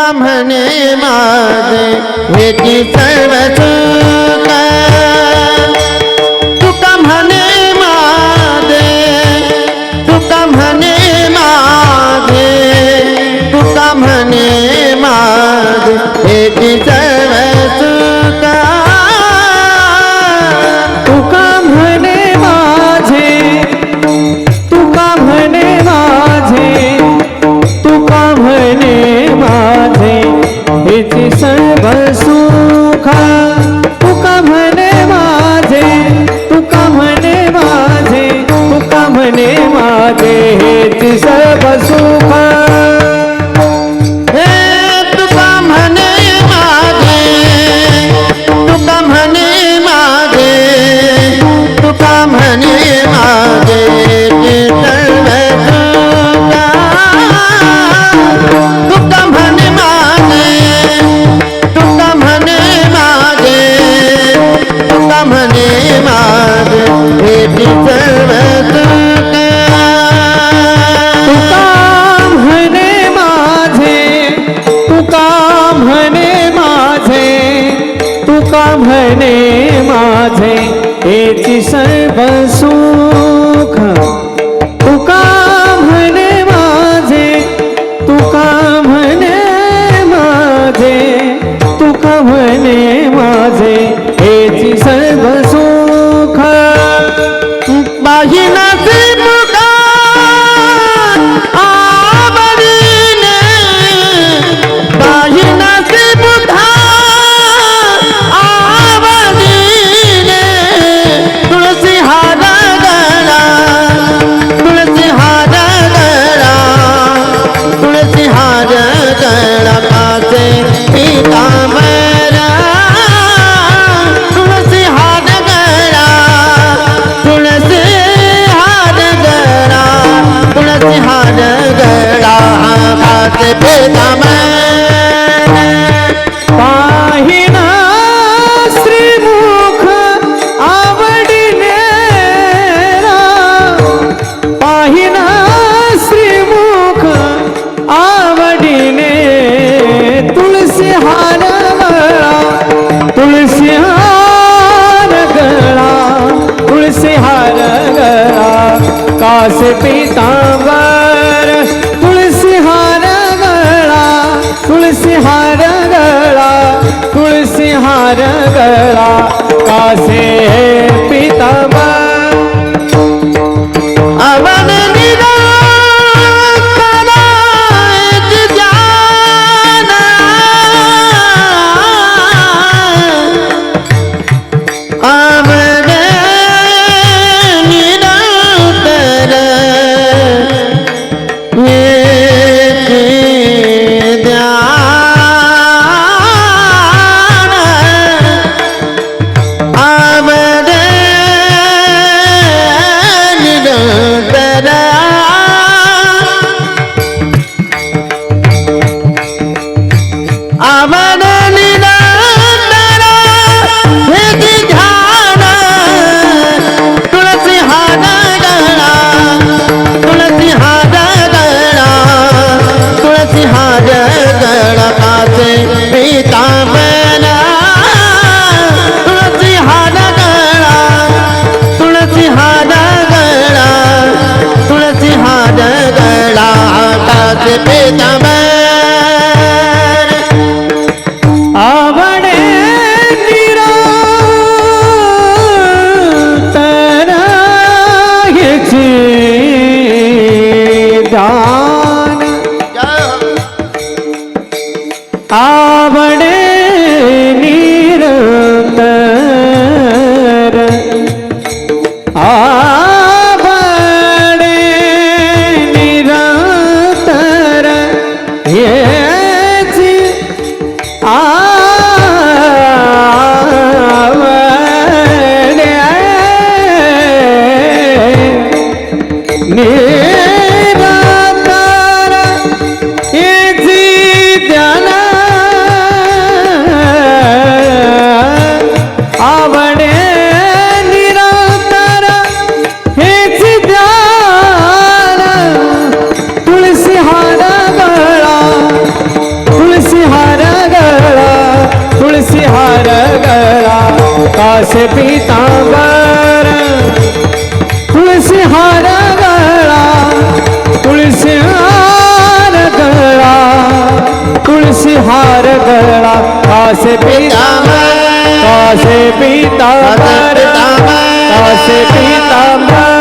तुका म्हणे माझे हेची सर्व सुख तुका म्हणे माझे तुका म्हणे माझे तुका म्हणे माझे हेची सर्व सुख तुका म्हणे माझे तुका म्हणे माझे तुका म्हणे माझे हेची सर्व सुख तुका म्हणे माझे तुका म्हणे माझे तुका म्हणे माझे हेची सर्व सुख हे तुका म्हणे माझे तुका म्हणे माझे तुका म्हणे माझे हेची सर्व सुख तुका म्हणे माझे तुका म्हणे माझे तुका म्हणे माझे हेची सर्व सुख तुका म्हणे माझे तुका म्हणे माझे तुका म्हणे माझे हेची सर्व सुख तुका म्हणे माझे तुका म्हणे माझे तुका म्हणे माझे हेची सर्व सुख बाहिनाचे मुखा आवडीने बाहिनाचे मुखा आवडीने तुळसी हार गळा तुळसी हार गळा तुळसी हार गळा कासे पीतांबर तुळसी हार गळा तुळसी हार गळा तुळसी हार गळा कासे पीतांबर पाहिना श्रीमुख आवडीने पाहिना श्रीमुख आवडीने तुळसी हार गळा तुळसी हार गळा तुळसी हार गळा कासे पीतांबर तुळसी हार गळा तुळसी हार गळा तुळसी हार गळा कासे पीतांबर अवन निराकरायच ज्ञान अवन निराकर हेच ध्यान अवन निराकर अवन निराकर हेच ध्यान कासे पीतांबर तुळसी हार गळा तुळसी हार गळा तुळसी हार गळा कासे पीतांबर कासे पीतांबर कासे पीतांबर